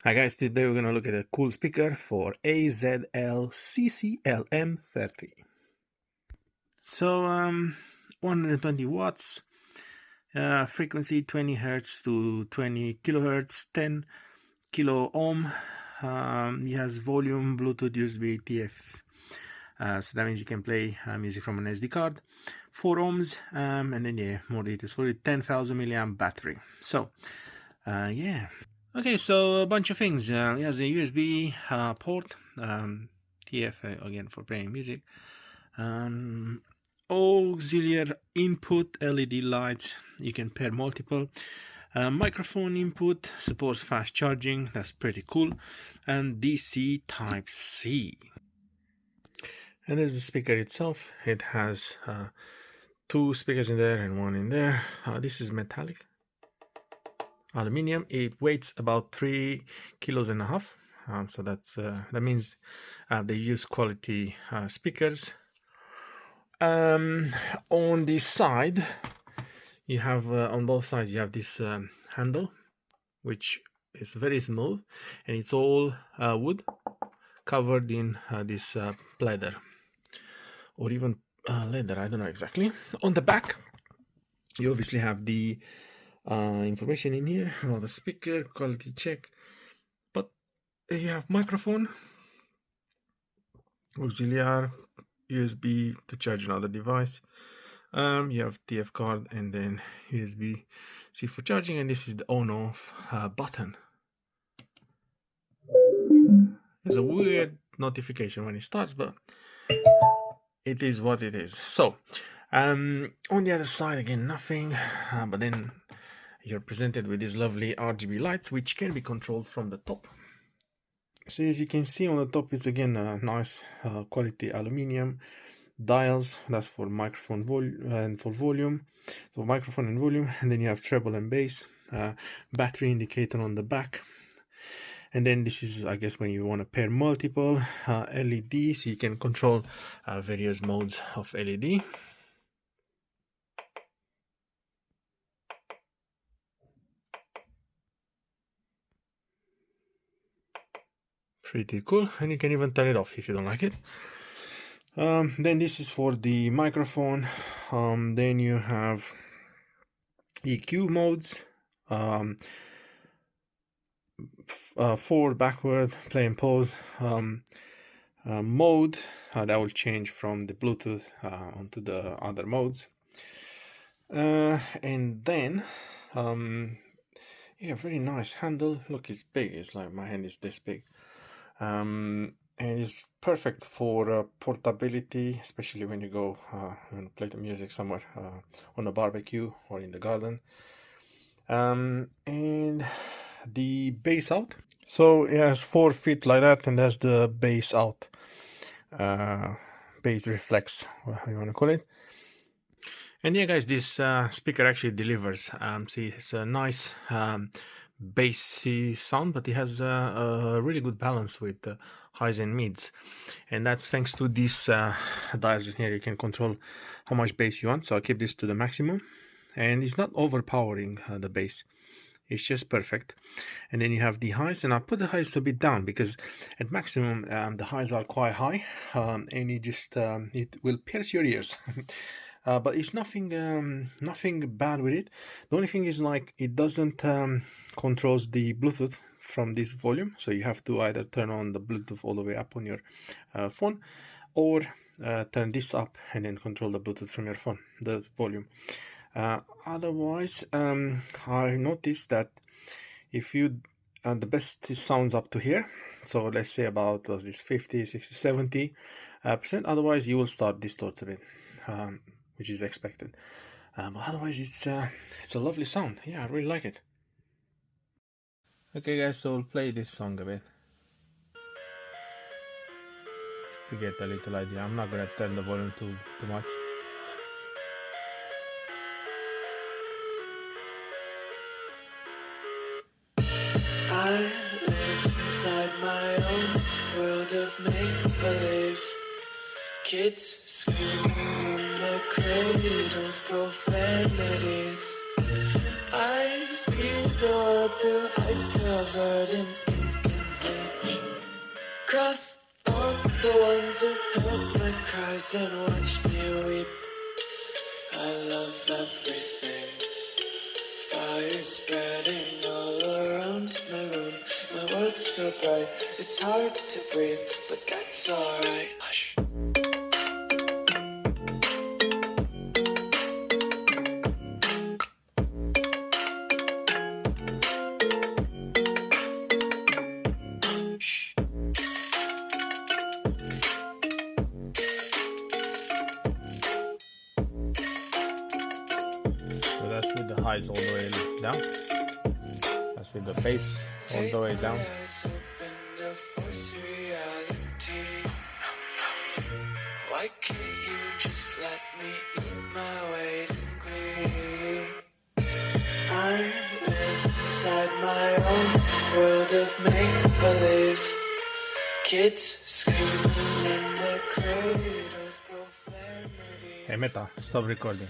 Hi guys, today we're gonna look at a cool speaker for RZLCCL M30. So 120 watts, frequency 20 hertz to 20 kilohertz, 10 kilo ohm. It has volume, Bluetooth, USB, TF. So that means you can play music from an SD card. 4 ohms, and then more details for it. 10,000 milliamp battery. So yeah. Okay, so a bunch of things. It has a USB port, TF again for playing music, auxiliary input LED lights. You can pair multiple. Microphone input, supports fast charging. That's pretty cool. And DC Type C. And there's the speaker itself. It has 2 speakers in there and 1 in there. This is metallic. Aluminium. It weighs about 3.5 kilos. So that means they use quality speakers. On this side, you have on both sides you have this handle, which is very smooth, and it's all wood covered in this leather, or even leather. I don't know exactly. On the back, you obviously have the information in here about the speaker, quality check, but you have microphone, auxiliary, USB to charge another device, you have TF card, and then USB-C for charging, and this is the on-off button. There's a weird notification when it starts, but it is what it is. So on the other side, again, nothing, but then you're presented with these lovely RGB lights, which can be controlled from the top. So as you can see on the top, it's again a nice quality aluminium dials. That's for microphone volume and for volume, so microphone and volume. And then you have treble and bass, battery indicator on the back. And then this is, I guess, when you want to pair multiple LED, so you can control various modes of LED. Pretty cool, and you can even turn it off if you don't like it. Then this is for the microphone. Then you have EQ modes, forward, backward, play and pause mode. That will change from the Bluetooth onto the other modes. And then yeah, very nice handle. Look, it's big. It's like my hand is this big. And it's perfect for portability, especially when you go and play the music somewhere on a barbecue or in the garden. And the bass out, so it has 4 feet like that, and that's the bass out, bass reflex, how you want to call it. And yeah guys, this speaker actually delivers. See, it's a nice bassy sound, but it has a really good balance with highs and mids, and that's thanks to these dials in here. You can control how much bass you want, so I'll keep this to the maximum, and it's not overpowering the bass. It's just perfect. And then you have the highs, and I'll put the highs a bit down because at maximum the highs are quite high, and it just it will pierce your ears. But it's nothing bad with it. The only thing is, like, it doesn't controls the Bluetooth from this volume, so you have to either turn on the Bluetooth all the way up on your phone, or turn this up and then control the Bluetooth from your phone, the volume. Otherwise, I noticed that if you the best sounds up to here, so let's say about 50, 60, 70%. Otherwise you will start distorts a bit, which is expected, but otherwise it's a lovely sound. Yeah, I really like it. Okay guys, so we'll play this song a bit just to get a little idea. I'm not gonna turn the volume too much. I live inside my own world of make-believe. Kids screaming in the cradles, profanities. I see the world through ice covered in ink. Cross on the ones who heard my cries and watched me weep. I love everything. Fire spreading all around my room. My world's so bright, it's hard to breathe, but that's alright. Hush. So that's with the highs all the way down. That's with the bass all the way down. Why can't you just let me eat my weight in glee? I live inside my own world of make-believe. Kids screaming in the cradles, profanity. Hey Meta, stop recording.